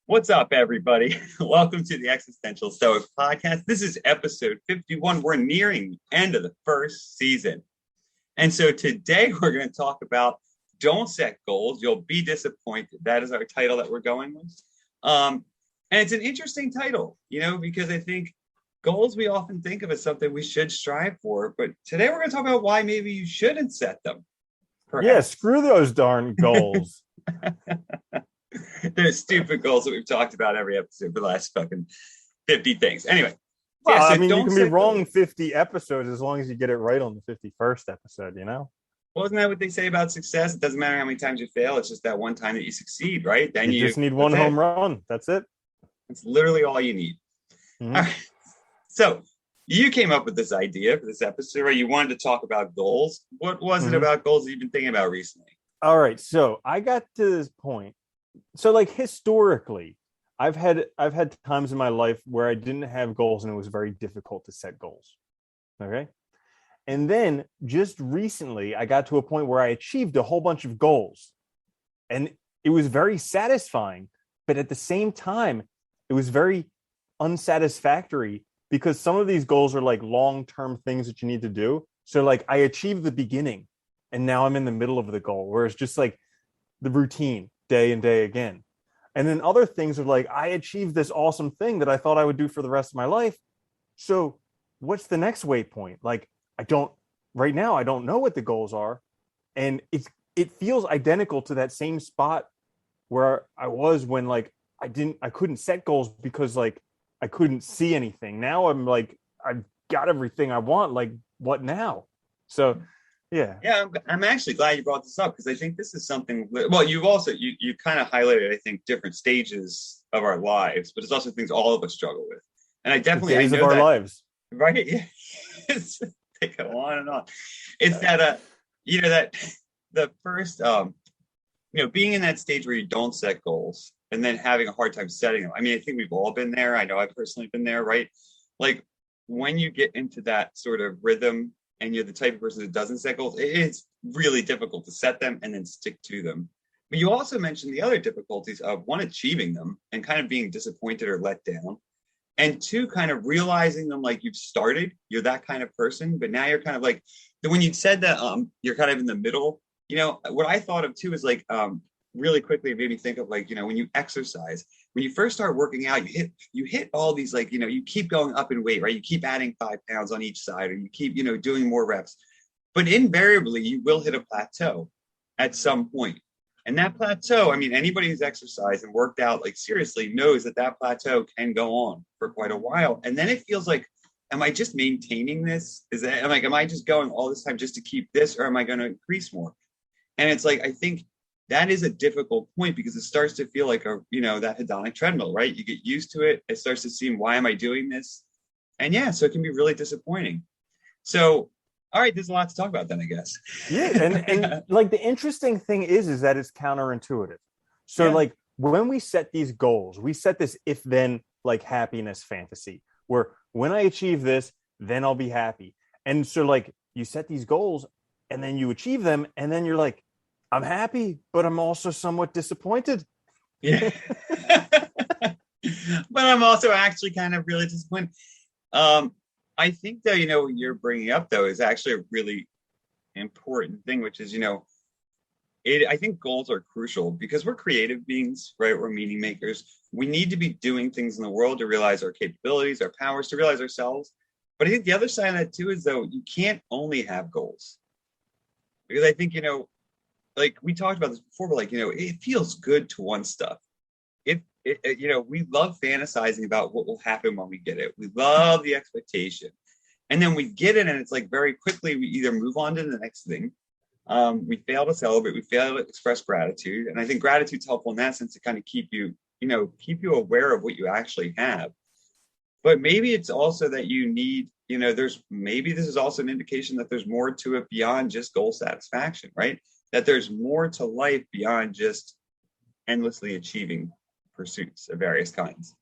What's up, everybody? Welcome to the Existential Stoic Podcast. This is episode 51. We're nearing the end of the first season. And so today we're going to talk about don't set goals. You'll be disappointed. That is our title that we're going with. And it's an interesting title, because I think goals we often think of as something we should strive for. But today we're going to talk about why maybe you shouldn't set them, Yeah, perhaps. screw those darn goals. There's stupid goals that we've talked about every episode for the last fucking 50 things. Anyway, yeah, Well, I so mean, you don't can be set wrong goals. 50 episodes as long as you get it right on the 51st episode. Wasn't that what they say about success? It doesn't matter how many times you fail. It's just that one time that you succeed, right? Then You just need that's one it. home run. That's it. It's literally all you need. All Mhm. right. So you came up with this idea for this episode, right? You wanted to talk about goals. What was it Mhm. about goals that you've been thinking about recently? All right. So I got to this point. So like historically, I've had times in my life where I didn't have goals and it was very difficult to set goals. Okay. And then just recently, I got to a point where I achieved a whole bunch of goals. And it was very satisfying. But at the same time, it was very unsatisfactory because some of these goals are like long-term things that you need to do. So like I achieved the beginning and now I'm in the middle of the goal, where it's just like the routine day and day again. And then other things are like, I achieved this awesome thing that I thought I would do for the rest of my life. So what's the next waypoint? Like I don't right now, I don't know what the goals are. And it feels identical to that same spot where I was when like I couldn't set goals because like I couldn't see anything. Now I'm like I've got everything I want. Like what now? So yeah. Yeah, I'm actually glad you brought this up because I think this is something. Well, you kind of highlighted, I think, different stages of our lives, but it's also things all of us struggle with. And The I days of know our that, lives. right? Yeah, they go on and on. It's that that the first being in that stage where you don't set goals and then having a hard time setting them. I mean, I think we've all been there. I know I've personally been there, right? Like when you get into that sort of rhythm and you're the type of person that doesn't set goals, it's really difficult to set them and then stick to them. But you also mentioned the other difficulties of one, achieving them and kind of being disappointed or let down. And two, kind of realizing them like you've started, you're that kind of person, but now you're kind of like when you said that you're kind of in the middle, what I thought of too is like really quickly it made me think of like, when you exercise, when you first start working out, you hit all these like, you keep going up in weight, right? You keep adding 5 pounds on each side, or you keep, doing more reps. But invariably you will hit a plateau at some point. And that plateau, I mean, anybody who's exercised and worked out like seriously knows that that plateau can go on for quite a while. And then it feels like, am I just maintaining this? Am I just going all this time just to keep this, or am I going to increase more? And it's like, I think that is a difficult point because it starts to feel like that hedonic treadmill, right? You get used to it. It starts to seem, why am I doing this? And yeah, so it can be really disappointing. So, all right, there's a lot to talk about then, I guess. Yeah, and like the interesting thing is that it's counterintuitive. So Yeah. like when we set these goals, we set this if then like happiness fantasy where when I achieve this, then I'll be happy. And so like you set these goals and then you achieve them and then you're like I'm happy, but I'm also somewhat disappointed. Yeah. But I'm also actually kind of really disappointed. I think though, what you're bringing up though is actually a really important thing, which is, I think goals are crucial because we're creative beings, right? We're meaning makers. We need to be doing things in the world to realize our capabilities, our powers, to realize ourselves. But I think the other side of that too is though, you can't only have goals because I think, like we talked about this before, but like, it feels good to want stuff. We love fantasizing about what will happen when we get it. We love the expectation. And then we get it, and it's like very quickly we either move on to the next thing. We fail to celebrate, we fail to express gratitude. And I think gratitude's helpful in that sense to kind of keep you aware of what you actually have. But maybe it's also that you need, maybe this is also an indication that there's more to it beyond just goal satisfaction, right? That there's more to life beyond just endlessly achieving pursuits of various kinds.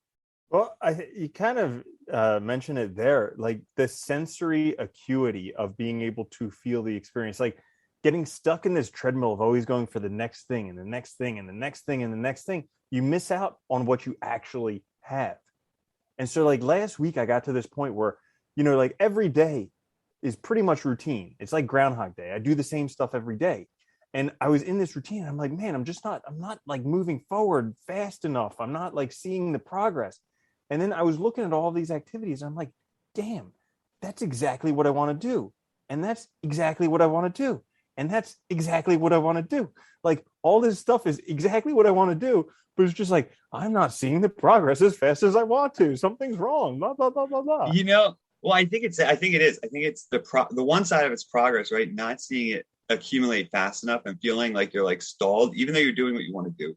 Well, you kind of mentioned it there, like the sensory acuity of being able to feel the experience, like getting stuck in this treadmill of always going for the next thing and the next thing and the next thing and the next thing. you miss out on what you actually have. And so like last week I got to this point where, like every day is pretty much routine. It's like Groundhog Day. I do the same stuff every day. And I was in this routine. I'm like, man, I'm not like moving forward fast enough. I'm not like seeing the progress. And then I was looking at all these activities. And I'm like, damn, that's exactly what I want to do. And that's exactly what I want to do. And that's exactly what I want to do. Like all this stuff is exactly what I want to do. But it's just like, I'm not seeing the progress as fast as I want to. Something's wrong. Blah, blah, blah, blah, blah. Well, I think it is. I think it's the one side of its progress, right? Not seeing it accumulate fast enough and feeling like you're like stalled, even though you're doing what you want to do.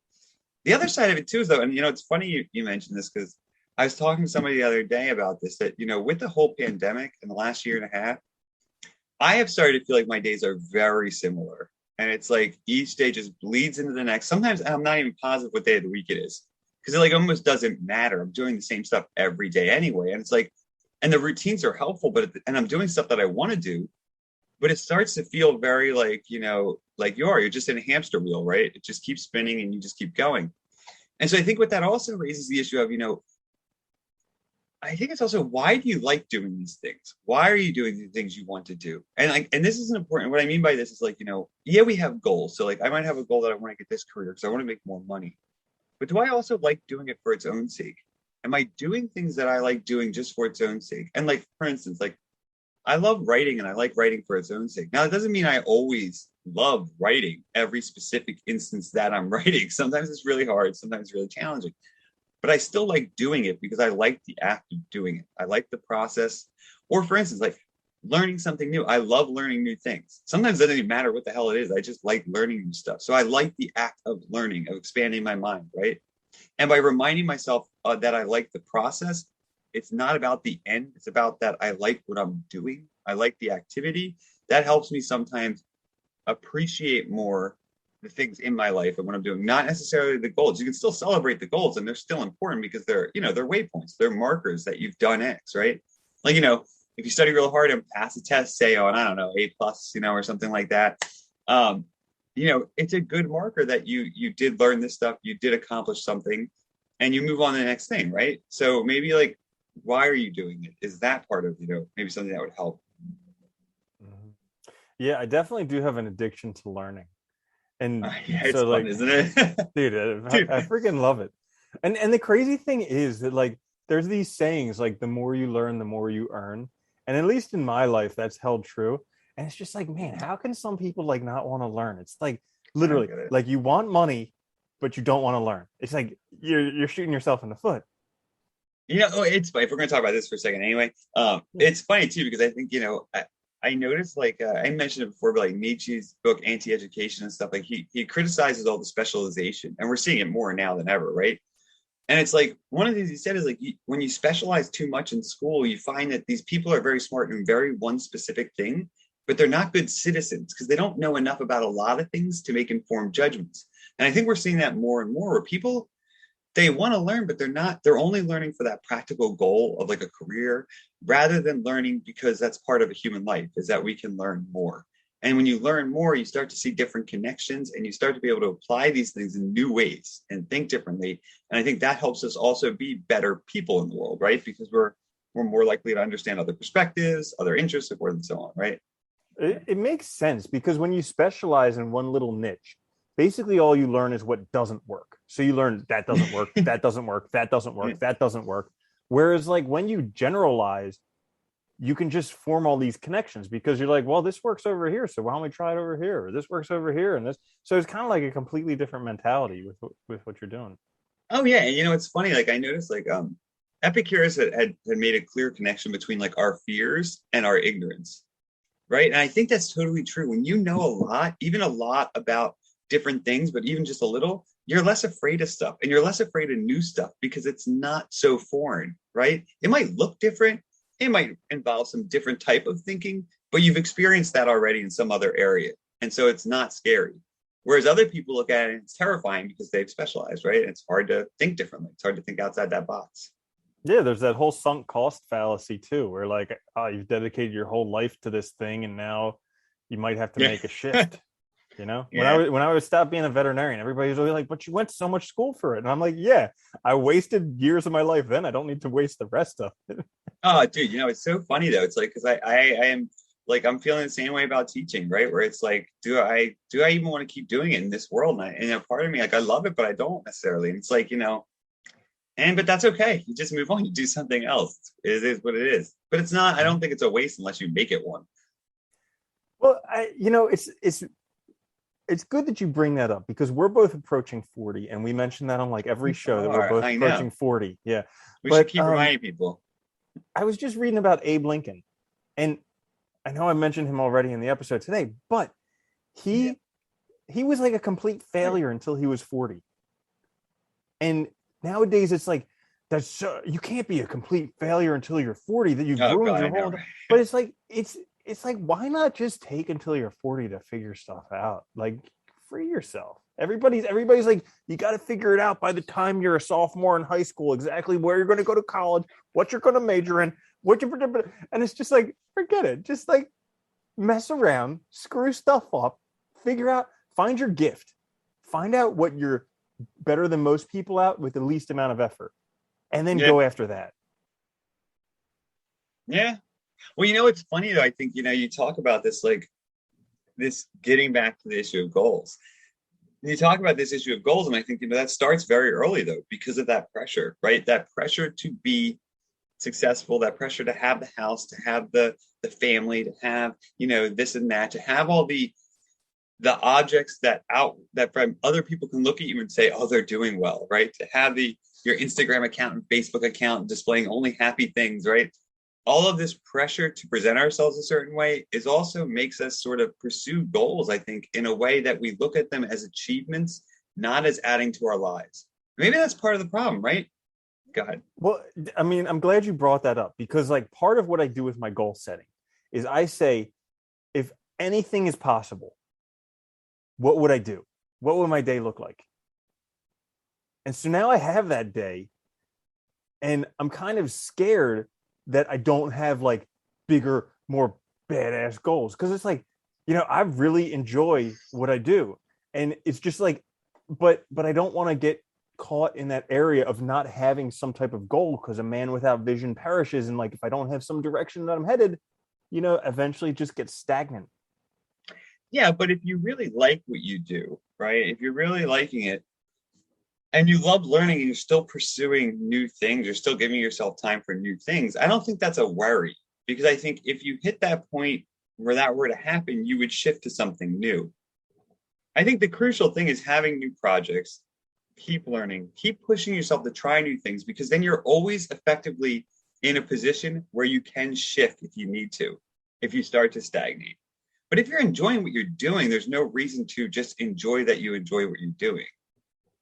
The other side of it too is though, and it's funny you mentioned this because I was talking to somebody the other day about this, that, with the whole pandemic in the last year and a half, I have started to feel like my days are very similar. And it's like each day just bleeds into the next. Sometimes I'm not even positive what day of the week it is because it like almost doesn't matter. I'm doing the same stuff every day anyway. And it's like, and the routines are helpful, and I'm doing stuff that I want to do, but it starts to feel very like, like you're just in a hamster wheel, right? It just keeps spinning and you just keep going. And so I think what that also raises the issue of, I think it's also, why do you like doing these things? Why are you doing the things you want to do? And this is important. What I mean by this is like, yeah, we have goals. So like, I might have a goal that I want to get this career because I want to make more money. But do I also like doing it for its own sake? Am I doing things that I like doing just for its own sake? And like, for instance, like I love writing and I like writing for its own sake. Now, it doesn't mean I always love writing every specific instance that I'm writing. Sometimes it's really hard. Sometimes it's really challenging. But I still like doing it because I like the act of doing it. I like the process. Or for instance, like learning something new. I love learning new things. Sometimes it doesn't even matter what the hell it is. I just like learning new stuff. So I like the act of learning, of expanding my mind, right? And by reminding myself that I like the process, it's not about the end. It's about that I like what I'm doing. I like the activity. That helps me sometimes appreciate more the things in my life and what I'm doing, not necessarily the goals. You can still celebrate the goals and they're still important because they're waypoints, they're markers that you've done X, right? Like, if you study real hard and pass a test, say on, I don't know, A plus, or something like that. It's a good marker that you did learn this stuff, you did accomplish something, and you move on to the next thing, right? So maybe like, why are you doing it? Is that part of, maybe something that would help? Yeah, I definitely do have an addiction to learning. And yeah, so it's fun, like, isn't it? dude, Dude. I freaking love it. And the crazy thing is that like there's these sayings like the more you learn, the more you earn. And at least in my life, that's held true. And it's just like, man, how can some people like not want to learn? It's like literally like you want money, but you don't want to learn. It's like you're shooting yourself in the foot. It's funny. If we're going to talk about this for a second anyway, it's funny too, because I think, I noticed like I mentioned it before, but like Nietzsche's book, Anti-Education and stuff, like he criticizes all the specialization, and we're seeing it more now than ever, right? And it's like one of the things he said is like when you specialize too much in school, you find that these people are very smart in very one specific thing, but they're not good citizens because they don't know enough about a lot of things to make informed judgments. And I think we're seeing that more and more where people, they want to learn, but they're only learning for that practical goal of like a career rather than learning because that's part of a human life, is that we can learn more. And when you learn more, you start to see different connections and you start to be able to apply these things in new ways and think differently. And I think that helps us also be better people in the world, right? Because we're more likely to understand other perspectives, other interests, so forth and so on, right? It makes sense because when you specialize in one little niche, basically all you learn is what doesn't work. So you learn that doesn't work, that doesn't work, that doesn't work, that doesn't work. Whereas like when you generalize, you can just form all these connections because you're like, well, this works over here, so why don't we try it over here? Or this works over here, and this. So it's kind of like a completely different mentality with what you're doing. Oh yeah, and it's funny. Like I noticed, like Epicurus had made a clear connection between like our fears and our ignorance, right? And I think that's totally true. When you know a lot, even a lot about different things, but even just a little, you're less afraid of stuff, and you're less afraid of new stuff because it's not so foreign, right? It might look different. It might involve some different type of thinking, but you've experienced that already in some other area. And so it's not scary. Whereas other people look at it and it's terrifying because they've specialized, right? And it's hard to think differently. It's hard to think outside that box. Yeah, there's that whole sunk cost fallacy too, where like, oh, you've dedicated your whole life to this thing and now you might have to make a shift. You know, Yeah. when I was stopped being a veterinarian, everybody was really like, "But you went to so much school for it," and I'm like, "Yeah, I wasted years of my life. Then I don't need to waste the rest of it." Oh, dude, it's so funny though. It's like because I am like I'm feeling the same way about teaching, right? Where it's like, do I even want to keep doing it in this world? And part of me like I love it, but I don't necessarily. And it's like but that's okay. You just move on. You do something else. It is what it is. But it's not. I don't think it's a waste unless you make it one. Well, it's good that you bring that up because we're both approaching 40, and we mentioned that on like every show that we're both I approaching know. 40. Yeah, We should but keep reminding people. I was just reading about Abe Lincoln, and I know I mentioned him already in the episode today, but Yeah. he was like a complete failure until he was 40. And nowadays it's like you can't be a complete failure until you're 40, that you've Oh ruined God, I your know, whole. right? But it's like, why not just take until you're 40 to figure stuff out? Like, free yourself. Everybody's like, you got to figure it out by the time you're a sophomore in high school, exactly where you're going to go to college, what you're going to major in, and it's just like, forget it. Just like mess around, screw stuff up, figure out, find your gift, find out what you're better than most people out with the least amount of effort, and then Yeah, go after that. yeah. Well, it's funny though. I think you talk about this like this getting back to the issue of goals. You talk about this issue of goals, and I think that starts very early though, because of that pressure, right? That pressure to be successful, that pressure to have the house, to have the family, to have this and that, to have all the objects that from other people can look at you and say, oh, they're doing well, right? To have your Instagram account and Facebook account displaying only happy things, right? All of this pressure to present ourselves a certain way is also makes us sort of pursue goals, I think, in a way that we look at them as achievements, not as adding to our lives. Maybe that's part of the problem, right? Go ahead. Well, I mean, I'm glad you brought that up because like part of what I do with my goal setting is I say, if anything is possible, what would I do? What would my day look like? And so now I have that day, and I'm kind of scared that I don't have like bigger, more badass goals, because it's like, I really enjoy what I do, and it's just like, but I don't want to get caught in that area of not having some type of goal, because a man without vision perishes, and like if I don't have some direction that I'm headed, eventually just get stagnant. Yeah, but if you really like what you do, right? If you're really liking it and you love learning and you're still pursuing new things, you're still giving yourself time for new things, I don't think that's a worry. Because I think if you hit that point where that were to happen, you would shift to something new. I think the crucial thing is having new projects, keep learning, keep pushing yourself to try new things, because then you're always effectively in a position where you can shift if you need to, if you start to stagnate. But if you're enjoying what you're doing, there's no reason to just enjoy that you enjoy what you're doing.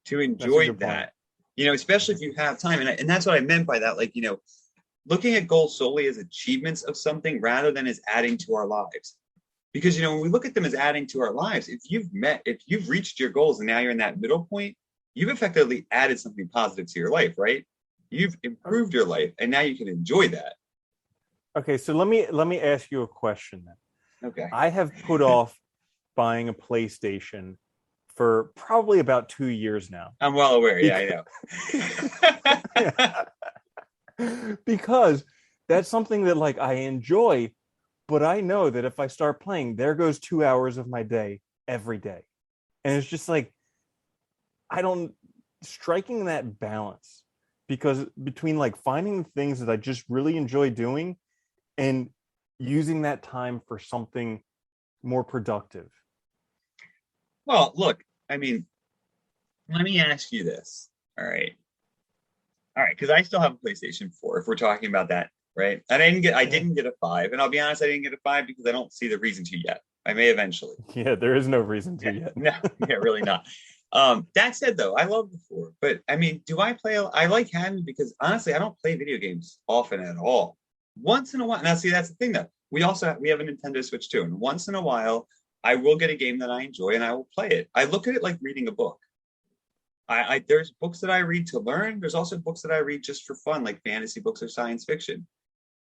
To enjoy that, especially if you have time. And that's what I meant by that. Like, looking at goals solely as achievements of something rather than as adding to our lives. Because, when we look at them as adding to our lives, if you've reached your goals and now you're in that middle point, you've effectively added something positive to your life, right? You've improved your life and now you can enjoy that. Okay, so let me ask you a question then. Okay. I have put off buying a PlayStation for probably about 2 years now. I'm well aware. Yeah, I know. Because that's something that like I enjoy, but I know that if I start playing, there goes 2 hours of my day every day. And it's just like, striking that balance, because between like finding things that I just really enjoy doing and using that time for something more productive. Well, look, I mean, let me ask you this. All right, because I still have a PlayStation 4. If we're talking about that, right? I didn't get a 5, and I'll be honest, I didn't get a 5 because I don't see the reason to yet. I may eventually. Yeah, there is no reason to yet. No, yeah, really not. That said, though, I love the 4. But I mean, do I play? I like having it because honestly, I don't play video games often at all. Once in a while. Now, see, that's the thing, though. We have a Nintendo Switch too, and once in a while, I will get a game that I enjoy and I will play it. I look at it like reading a book. There's books that I read to learn. There's also books that I read just for fun, like fantasy books or science fiction.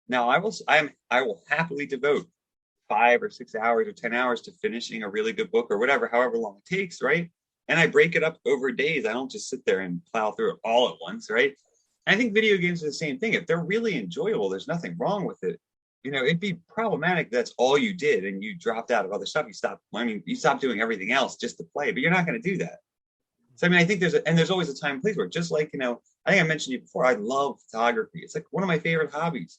Now, I will happily devote 5 or 6 hours or 10 hours to finishing a really good book or whatever, however long it takes, right? And I break it up over days. I don't just sit there and plow through it all at once, right? I think video games are the same thing. If they're really enjoyable, there's nothing wrong with it. It'd be problematic if that's all you did and you dropped out of other stuff. You stopped learning, you stopped doing everything else just to play, but you're not going to do that. So, I think there's always a time and place where, just like, I think I mentioned you before, I love photography. It's like one of my favorite hobbies.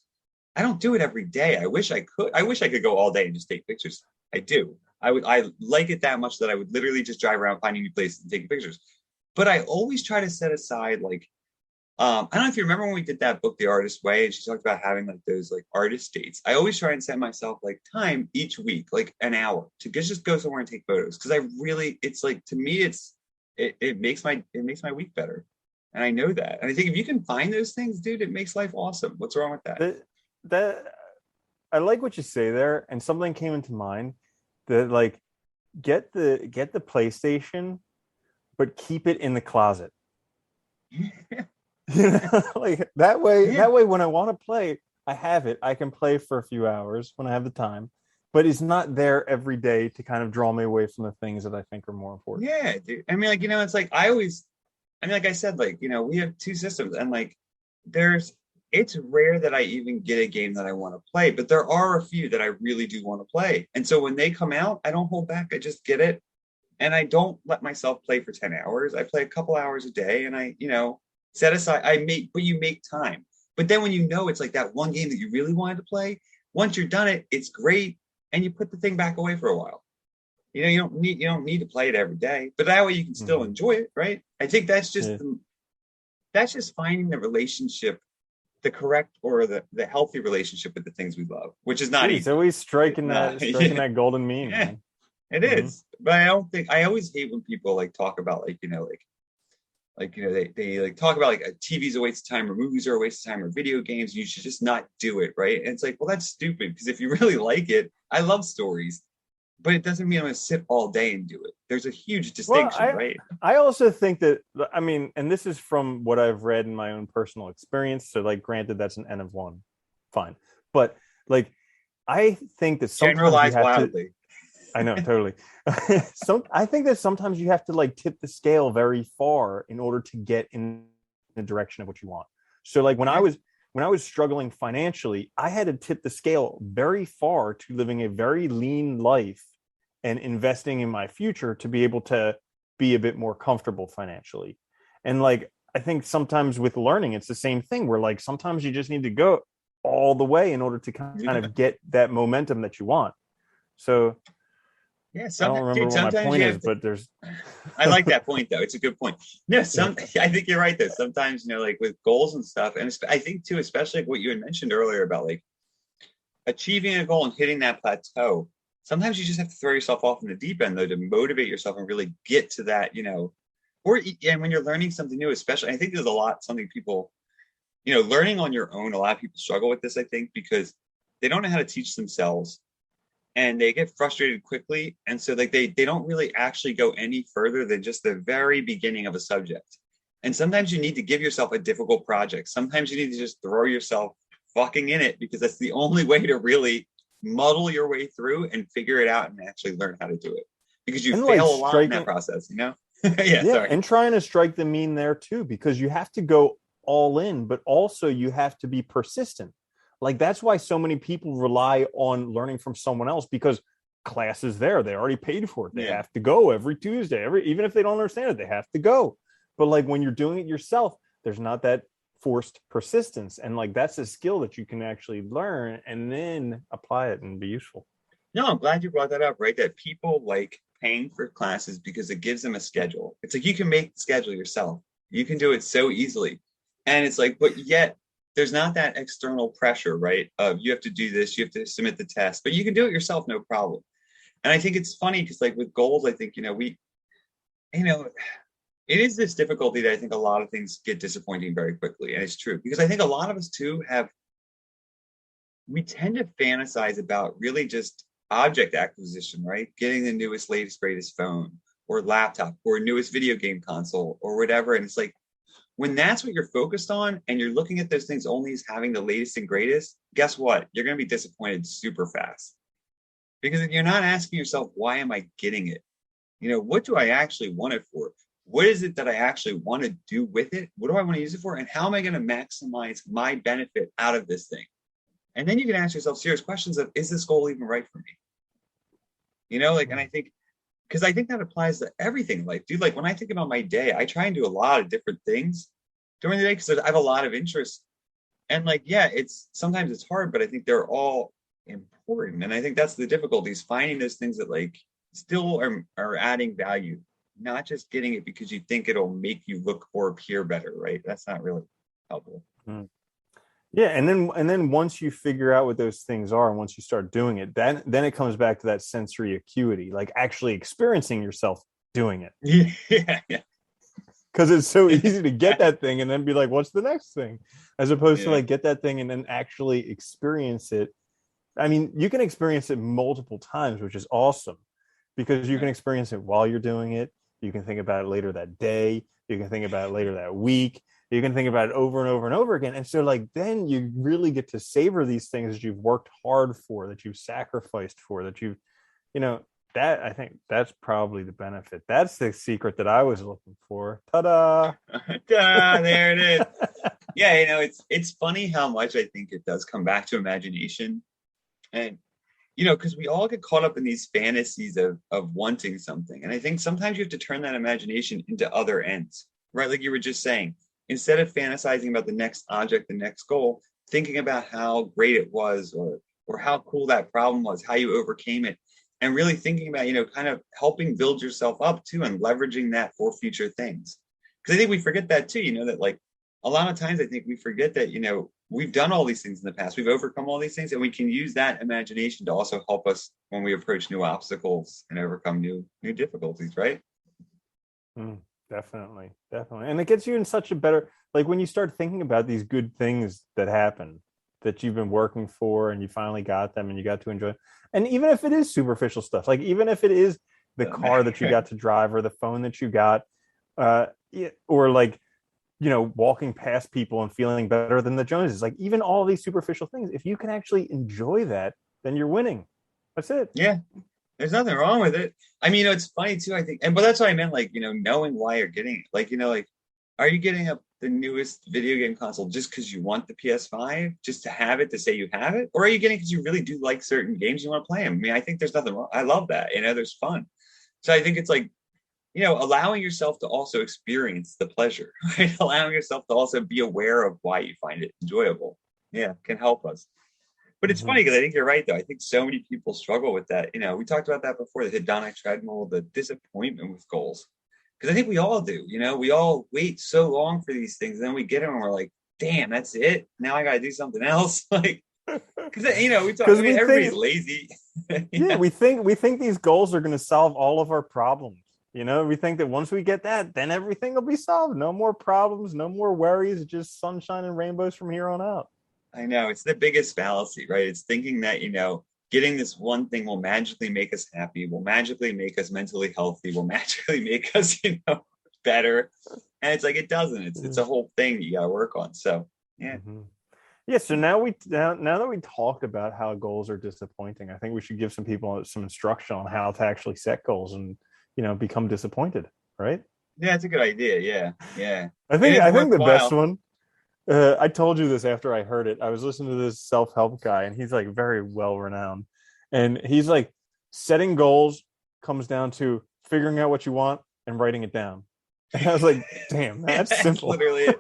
I don't do it every day. I wish I could. I wish I could go all day and just take pictures. I do. I like it that much that I would literally just drive around finding new places and taking pictures. But I always try to set aside, like, I don't know if you remember when we did that book, The Artist Way, and she talked about having like those like artist dates. I always try and set myself like time each week, like an hour, to just go somewhere and take photos. Because it's like, to me, it makes my week better. And I know that. And I think if you can find those things, dude, it makes life awesome. What's wrong with that? That I like what you say there, and something came into mind that, like, get the PlayStation, but keep it in the closet. Like that way. That way, when I want to play, I have it. I can play for a few hours when I have the time, but it's not there every day to kind of draw me away from the things that I think are more important. Yeah, dude. It's like like I said, like, we have two systems, and like it's rare that I even get a game that I want to play, but there are a few that I really do want to play. And so when they come out, I don't hold back. I just get it. And I don't let myself play for 10 hours. I play a couple hours a day, and I, set aside, but you make time. But then when it's like that one game that you really wanted to play, once you're done it, it's great. And you put the thing back away for a while. You don't need to play it every day, but that way you can still enjoy it, right? I think that's just finding the relationship, the correct or the healthy relationship with the things we love, which is not easy. It's always striking that golden mean. Yeah, man. It is. But I always hate when people like talk about they like talk about like a TV's a waste of time, or movies are a waste of time, or video games. You should just not do it, right? And it's like, well, that's stupid, because if you really like it, I love stories, but it doesn't mean I'm going to sit all day and do it. There's a huge distinction, right? I also think that, and this is from what I've read in my own personal experience. So, like, granted, that's an N of one, fine. But like, I think that sometimes generalize wildly. I know, totally. I think that sometimes you have to like tip the scale very far in order to get in the direction of what you want. So, like, when I was struggling financially, I had to tip the scale very far to living a very lean life and investing in my future to be able to be a bit more comfortable financially. And like, I think sometimes with learning, it's the same thing, where like sometimes you just need to go all the way in order to kind of get that momentum that you want. So yeah, I don't remember what my point is, but there's. I like that point though. It's a good point. No, I think you're right though. Sometimes, like with goals and stuff, and I think too, especially like what you had mentioned earlier about like achieving a goal and hitting that plateau. Sometimes you just have to throw yourself off in the deep end though to motivate yourself and really get to that, and when you're learning something new, especially, I think there's something people, learning on your own. A lot of people struggle with this, I think, because they don't know how to teach themselves. And they get frustrated quickly. And so like they don't really actually go any further than just the very beginning of a subject. And sometimes you need to give yourself a difficult project. Sometimes you need to just throw yourself fucking in it, because that's the only way to really muddle your way through and figure it out and actually learn how to do it. Because you fail a lot in that process, Sorry. And trying to strike the mean there too, because you have to go all in, but also you have to be persistent. Like, that's why so many people rely on learning from someone else, because class is there. They already paid for it. They have to go every Tuesday. Even if they don't understand it, they have to go. But like, when you're doing it yourself, there's not that forced persistence. And like, that's a skill that you can actually learn and then apply it and be useful. No, I'm glad you brought that up, right? That people like paying for classes because it gives them a schedule. It's like, you can make the schedule yourself. You can do it so easily. And it's like, but yet there's not that external pressure, right? Of you have to do this, you have to submit the test, but you can do it yourself, no problem. And I think it's funny because like with goals, I think, it is this difficulty that I think a lot of things get disappointing very quickly. And it's true, because I think a lot of us too we tend to fantasize about really just object acquisition, right? Getting the newest, latest, greatest phone or laptop or newest video game console or whatever. And it's like, when that's what you're focused on and you're looking at those things only as having the latest and greatest, guess what? You're going to be disappointed super fast. Because if you're not asking yourself, why am I getting it? What do I actually want it for? What is it that I actually want to do with it? What do I want to use it for? And how am I going to maximize my benefit out of this thing? And then you can ask yourself serious questions of, is this goal even right for me? And I think, because I think that applies to everything in life, dude. Like when I think about my day, I try and do a lot of different things during the day because I have a lot of interests. And like, yeah, sometimes it's hard, but I think they're all important. And I think that's the difficulty, is finding those things that like still are adding value, not just getting it because you think it'll make you look or appear better, right? That's not really helpful. Mm. Yeah, and then once you figure out what those things are, and once you start doing it, then it comes back to that sensory acuity, like actually experiencing yourself doing it. Yeah. Because it's so easy to get that thing and then be like, what's the next thing? As opposed to like get that thing and then actually experience it. I mean, you can experience it multiple times, which is awesome, because you can experience it while you're doing it. You can think about it later that day. You can think about it later that week. You can think about it over and over and over again. And so like, then you really get to savor these things that you've worked hard for, that you've sacrificed for, that that I think that's probably the benefit. That's the secret that I was looking for. Ta-da! There it is. Yeah, it's funny how much I think it does come back to imagination. And because we all get caught up in these fantasies of wanting something. And I think sometimes you have to turn that imagination into other ends, right? Like you were just saying, instead of fantasizing about the next object, the next goal, thinking about how great it was or how cool that problem was, how you overcame it, and really thinking about, kind of helping build yourself up too and leveraging that for future things. Because I think we forget that too, that like a lot of times I think we forget that, we've done all these things in the past. We've overcome all these things, and we can use that imagination to also help us when we approach new obstacles and overcome new difficulties, right? Definitely. And it gets you in such a better, like when you start thinking about these good things that happen that you've been working for and you finally got them and you got to enjoy. And even if it is superficial stuff, like even if it is the car that you got to drive or the phone that you got, or like, walking past people and feeling better than the Joneses, like even all these superficial things, if you can actually enjoy that, then you're winning. That's it. Yeah. There's nothing wrong with it. I mean, it's funny too, I think. But that's what I meant, like, knowing why you're getting it. Like, like, are you getting the newest video game console just because you want the PS5, just to have it, to say you have it? Or are you getting because you really do like certain games, you want to play them? I mean, I think there's nothing wrong. I love that. There's fun. So I think it's like, allowing yourself to also experience the pleasure, right? Allowing yourself to also be aware of why you find it enjoyable. Yeah, can help us. But it's funny because I think you're right, though. I think so many people struggle with that. We talked about that before, the hedonic treadmill, the disappointment with goals. Because I think we all do, we all wait so long for these things. And then we get them and we're like, damn, that's it. Now I got to do something else. Like, because, we talk, everybody's lazy. Yeah, we think these goals are going to solve all of our problems. We think that once we get that, then everything will be solved. No more problems, no more worries, just sunshine and rainbows from here on out. I know, it's the biggest fallacy, right? It's thinking that, getting this one thing will magically make us happy, will magically make us mentally healthy, will magically make us, better. And it's like, it doesn't. It's a whole thing that you got to work on. So, yeah. Yeah. So now that we talked about how goals are disappointing, I think we should give some people some instruction on how to actually set goals and, become disappointed. Right. Yeah, it's a good idea. Yeah. Yeah. I think the best one, I told you this after I heard it. I was listening to this self-help guy and he's like very well renowned. And he's like, setting goals comes down to figuring out what you want and writing it down. And I was like, damn, that's simple. Literally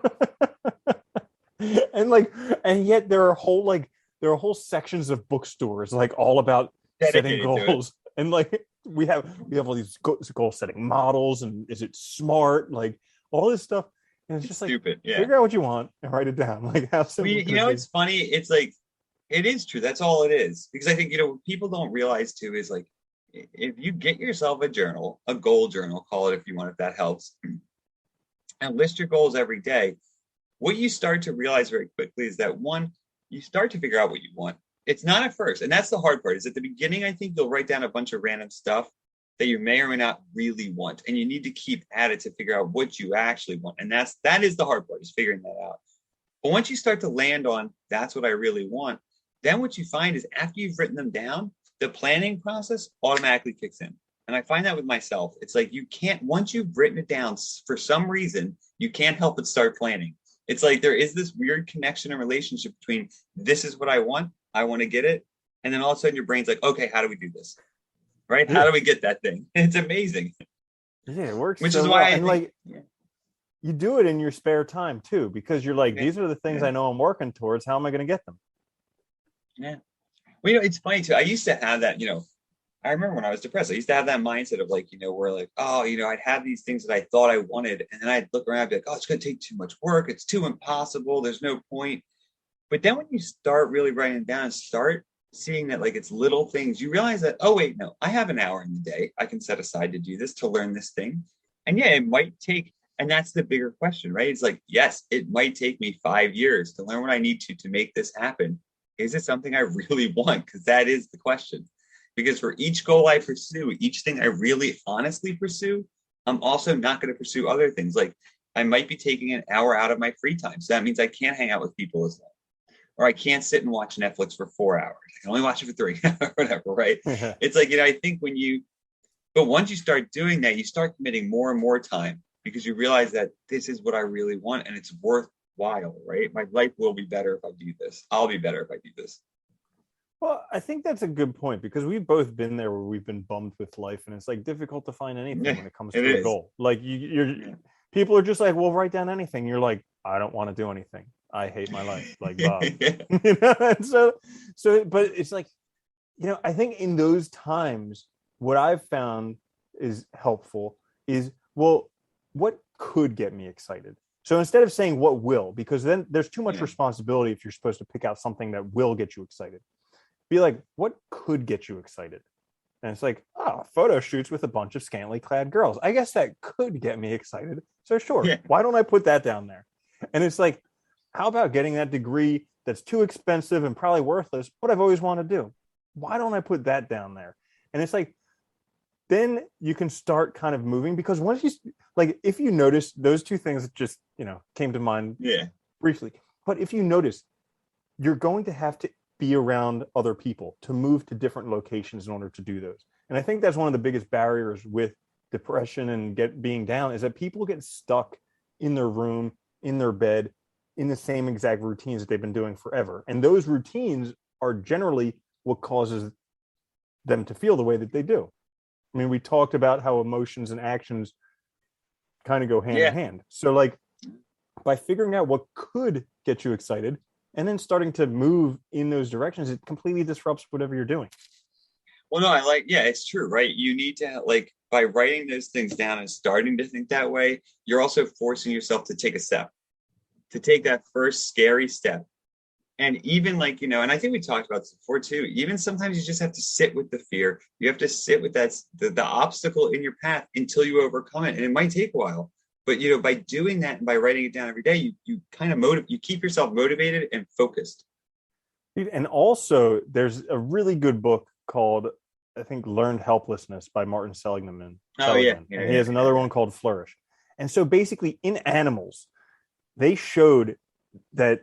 it. and yet there are whole sections of bookstores like all about setting goals. And like we have all these goal setting models and is it smart? Like all this stuff. And it's just stupid. Like, figure out what you want and write it down. Like how simple. It's funny. It's like, it is true. That's all it is. Because I think, what people don't realize too is like, if you get yourself a journal, a goal journal, call it if you want, if that helps, and list your goals every day, what you start to realize very quickly is that one, you start to figure out what you want. It's not at first. And that's the hard part, is at the beginning, I think you'll write down a bunch of random stuff that you may or may not really want. And you need to keep at it to figure out what you actually want. And that is the hard part, is figuring that out. But once you start to land on, that's what I really want, then what you find is after you've written them down, the planning process automatically kicks in. And I find that with myself. It's like you can't, once you've written it down for some reason, you can't help but start planning. It's like there is this weird connection and relationship between this is what I want to get it. And then all of a sudden your brain's like, okay, how do we do this? Right? How do we get that thing? It's amazing. Yeah, it works. Which so is why well. And like you do it in your spare time too, because you're like, these are the things I know I'm working towards. How am I going to get them? Yeah. Well, it's funny too. I used to have that, I remember when I was depressed, I used to have that mindset of like, where like, oh, I'd have these things that I thought I wanted. And then I'd look around and be like, oh, it's going to take too much work. It's too impossible. There's no point. But then when you start really writing it down and start seeing that like it's little things, you realize that, oh, wait, no, I have an hour in the day I can set aside to do this, to learn this thing. And yeah, it might take, and that's the bigger question, right? It's like, yes, it might take me 5 years to learn what I need to make this happen. Is it something I really want? Because that is the question. Because for each goal I pursue, each thing I really honestly pursue, I'm also not going to pursue other things. Like I might be taking an hour out of my free time. So that means I can't hang out with people as long. Or I can't sit and watch Netflix for 4 hours. I can only watch it for 3 or whatever, right? It's like, I think but once you start doing that, you start committing more and more time because you realize that this is what I really want and it's worthwhile, right? My life will be better if I do this. I'll be better if I do this. Well, I think that's a good point because we've both been there where we've been bummed with life and it's like difficult to find anything when it comes to a goal. Like people are just like, well, write down anything. You're like, I don't want to do anything. I hate my life. Like Bob. And so, but it's like, I think in those times, what I've found is helpful is, well, what could get me excited? So instead of saying what will, because then there's too much responsibility if you're supposed to pick out something that will get you excited. Be like, what could get you excited? And it's like, photo shoots with a bunch of scantily clad girls. I guess that could get me excited. So sure, why don't I put that down there? And it's like, how about getting that degree that's too expensive and probably worthless, but I've always wanted to do? Why don't I put that down there? And it's like, then you can start kind of moving because once you, like, if you notice those two things just, came to mind briefly. But if you notice, you're going to have to be around other people to move to different locations in order to do those. And I think that's one of the biggest barriers with depression and being down is that people get stuck in their room, in their bed, in the same exact routines that they've been doing forever. And those routines are generally what causes them to feel the way that they do. I mean, we talked about how emotions and actions kind of go hand in hand. So like by figuring out what could get you excited and then starting to move in those directions, it completely disrupts whatever you're doing. Well, no, it's true, right? You need to like, by writing those things down and starting to think that way, you're also forcing yourself to take a step, to take that first scary step. And even like, and I think we talked about this before too, even sometimes you just have to sit with the fear. You have to sit with that, the obstacle in your path until you overcome it. And it might take a while. But, by doing that and by writing it down every day, you kind of you keep yourself motivated and focused. And also, there's a really good book called, I think, Learned Helplessness by Martin Seligman. Oh, yeah. And he has another one called Flourish. And so basically in animals, they showed that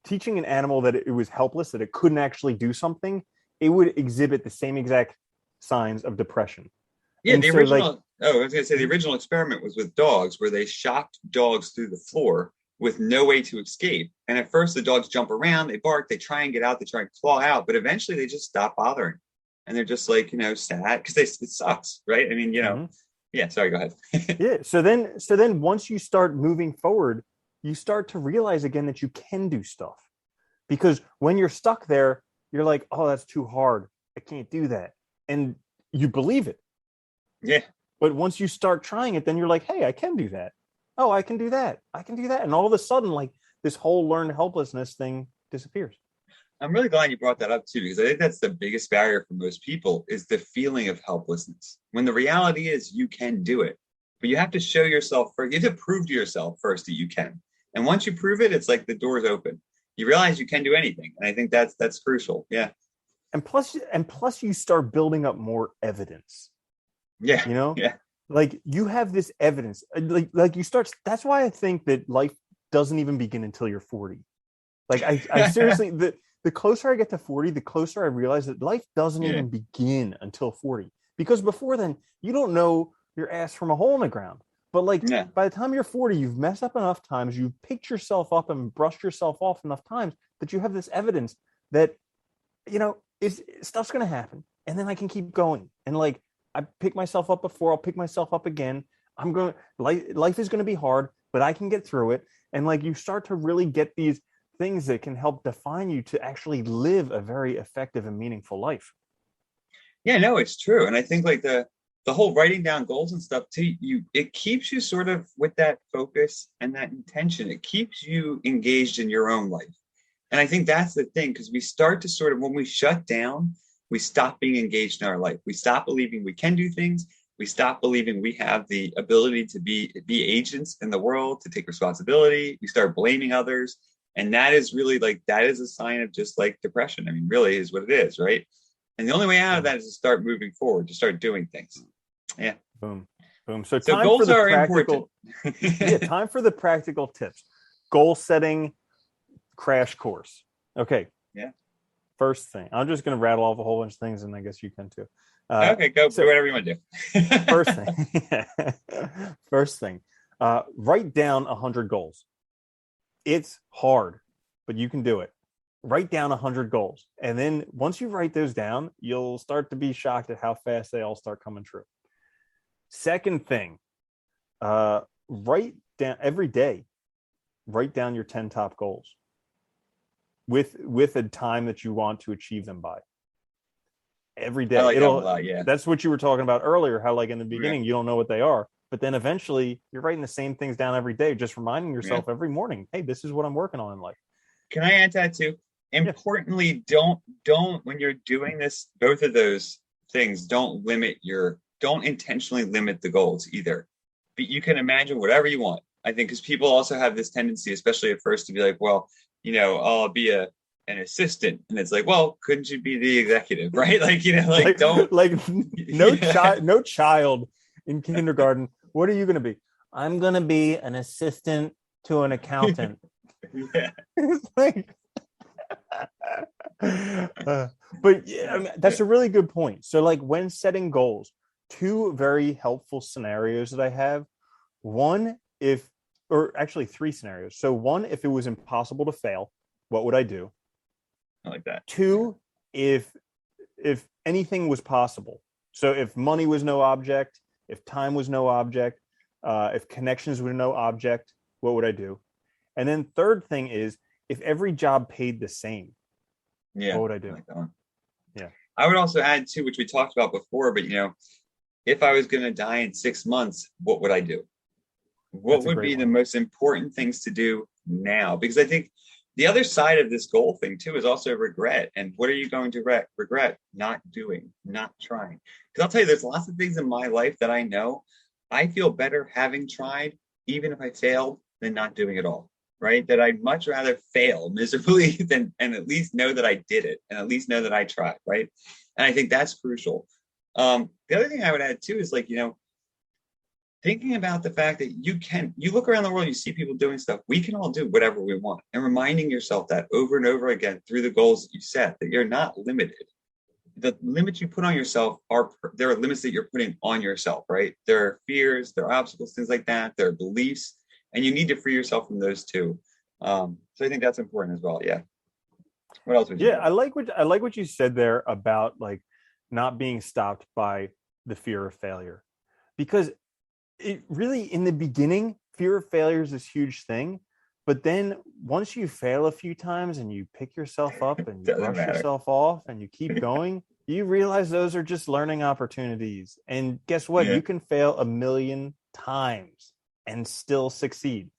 teaching an animal that it was helpless, that it couldn't actually do something, it would exhibit the same exact signs of depression. Yeah, the original, I was going to say the original experiment was with dogs where they shocked dogs through the floor with no way to escape. And at first the dogs jump around, they bark, they try and get out, they try and claw out, but eventually they just stop bothering. And they're just like, sad because it sucks, right? I mean, yeah, sorry, go ahead. Yeah. So then once you start moving forward, you start to realize again that you can do stuff. Because when you're stuck there, you're like, oh, that's too hard. I can't do that. And you believe it. Yeah. But once you start trying it, then you're like, hey, I can do that. Oh, I can do that. I can do that. And all of a sudden, like this whole learned helplessness thing disappears. I'm really glad you brought that up too, because I think that's the biggest barrier for most people is the feeling of helplessness. When the reality is you can do it, but you have to show yourself first. You have to prove to yourself first that you can. And once you prove it, it's like the door's open. You realize you can do anything. And I think that's crucial. Yeah. And plus you start building up more evidence. Yeah. Yeah. Like you have this evidence, like you start. That's why I think that life doesn't even begin until you're 40. Like I seriously, the closer I get to 40, the closer I realize that life doesn't Yeah. even begin until 40. Because before then, you don't know your ass from a hole in the ground. But like Yeah. by the time you're 40, you've messed up enough times, you've picked yourself up and brushed yourself off enough times that you have this evidence that, stuff's going to happen. And then I can keep going. And like, I picked myself up before, I'll pick myself up again. Life is going to be hard, but I can get through it. And like, you start to really get these things that can help define you to actually live a very effective and meaningful life. Yeah, no, it's true. And I think like the whole writing down goals and stuff too, it keeps you sort of with that focus and that intention. It keeps you engaged in your own life. And I think that's the thing, because we start to sort of, when we shut down, we stop being engaged in our life. We stop believing we can do things. We stop believing we have the ability to be agents in the world, to take responsibility. We start blaming others. And that is really like, that is a sign of just like depression. I mean, really is what it is, right? And the only way out of that is to start moving forward, to start doing things. Yeah. Boom. Boom. So So time for goals the are practical. important. Yeah, time for the practical tips. Goal setting crash course. Okay. Yeah. First thing. I'm just going to rattle off a whole bunch of things, and I guess you can too. Okay, go do whatever you want to do. First thing. First thing. Write down 100 goals. It's hard, but you can do it. Write down 100 goals. And then once you write those down, you'll start to be shocked at how fast they all start coming true. Second thing, write down every day, write down your 10 top goals with a time that you want to achieve them by. Every day. I like that a lot, yeah. That's what you were talking about earlier, how like in the beginning, you don't know what they are. But then eventually you're writing the same things down every day, just reminding yourself every morning, hey, this is what I'm working on in life. Can I add that too? Importantly, don't when you're doing this, both of those things, don't intentionally limit the goals either. But you can imagine whatever you want. I think because people also have this tendency, especially at first, to be like, well, I'll be an assistant, and it's like, well, couldn't you be the executive, right? Like, don't no child in kindergarten. What are you going to be? I'm going to be an assistant to an accountant. Yeah. It's like, but yeah, I mean, that's a really good point. So like when setting goals, two very helpful scenarios that I have. One, actually three scenarios. So one, if it was impossible to fail, what would I do? I like that. Two, if anything was possible. So if money was no object, if time was no object, if connections were no object, what would I do? And then third thing is, if every job paid the same, what would I do? I like that one. Yeah. I would also add too, which we talked about before, but if I was going to die in 6 months, what would I do? What would be the most important things to do now? Because I think the other side of this goal thing too is also regret. And what are you going to regret? Not doing, not trying. Because I'll tell you, there's lots of things in my life that I know I feel better having tried, even if I failed, than not doing it all. Right? That I'd much rather fail miserably and at least know that I did it, and at least know that I tried. Right? And I think that's crucial. The other thing I would add too is like, thinking about the fact that you look around the world, you see people doing stuff. We can all do whatever we want, and reminding yourself that over and over again through the goals that you set, that you're not limited. The limits you put on yourself there are limits that you're putting on yourself, right? There are fears, there are obstacles, things like that. There are beliefs, and you need to free yourself from those too. So I think that's important as well. Yeah. What else would you? Yeah, I like what you said there about like not being stopped by the fear of failure, because it really, in the beginning, fear of failure is this huge thing. But then once you fail a few times and you pick yourself up and you brush yourself off and you keep going, you realize those are just learning opportunities. And guess what? You can fail 1,000,000 times and still succeed.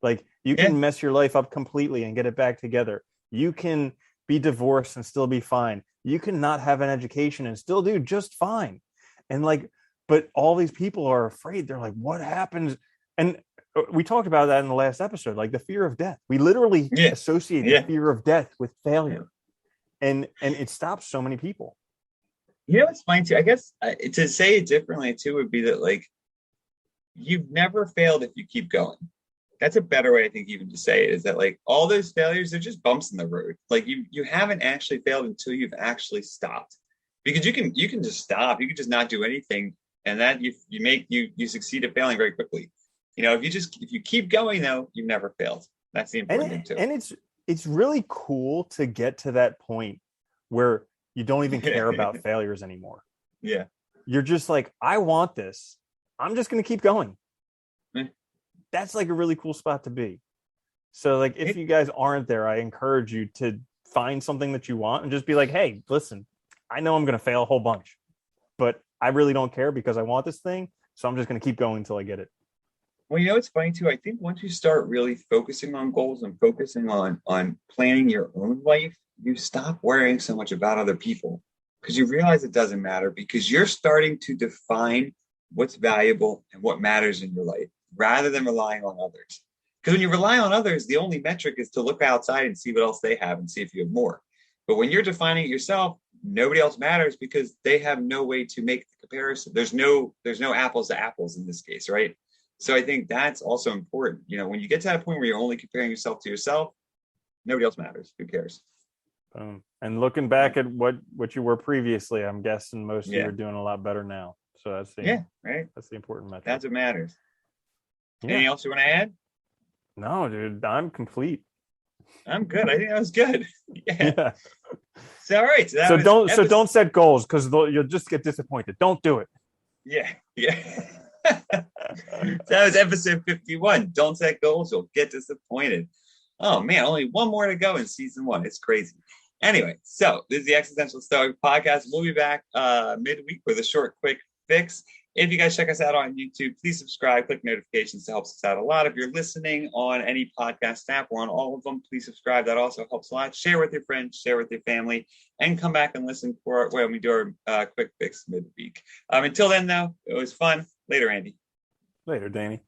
Like you can mess your life up completely and get it back together. You can be divorced and still be fine. You can not have an education and still do just fine. And like, but all these people are afraid. They're like, what happens? And we talked about that in the last episode, like the fear of death. We literally associate the fear of death with failure. And it stops so many people. It's fine too. I guess to say it differently too would be that like, you've never failed if you keep going. that's a better way, I think, even to say it, is that like all those failures are just bumps in the road. Like you haven't actually failed until you've actually stopped. Because you can just stop, you can just not do anything, and that you succeed at failing very quickly. If you keep going though, you've never failed. That's the important thing too. And it's really cool to get to that point where you don't even care about failures anymore. Yeah. You're just like, I want this. I'm just going to keep going. That's like a really cool spot to be. So like, if you guys aren't there, I encourage you to find something that you want and just be like, hey, listen, I know I'm going to fail a whole bunch, but I really don't care because I want this thing. So I'm just going to keep going until I get it. Well, it's funny too. I think once you start really focusing on goals and focusing on planning your own life, you stop worrying so much about other people because you realize it doesn't matter because you're starting to define what's valuable and what matters in your life rather than relying on others. Because when you rely on others, the only metric is to look outside and see what else they have and see if you have more. But when you're defining it yourself, nobody else matters because they have no way to make the comparison. There's no apples to apples in this case, right? So I think that's also important. When you get to that point where you're only comparing yourself to yourself, nobody else matters. Who cares? And looking back at what you were previously, I'm guessing most of you are doing a lot better now. So that's right. That's the important metric. That's what matters. Yeah. Anything else you want to add? No, dude, I'm complete. I'm good. I think that was good. Yeah. So all right. So don't set goals because you'll just get disappointed. Don't do it. Yeah. That was episode 51. Don't set goals, you'll get disappointed. Oh man, only one more to go in season 1. It's crazy. Anyway, so this is the Existential Stoic Podcast. We'll be back midweek with a short, quick fix. If you guys check us out on YouTube, please subscribe, click notifications. That helps us out a lot. If you're listening on any podcast app, we're on all of them. Please subscribe. That also helps a lot. Share with your friends, share with your family, and come back and listen when we do our quick fix midweek. Until then, though, it was fun. Later, Andy. Later, Danny.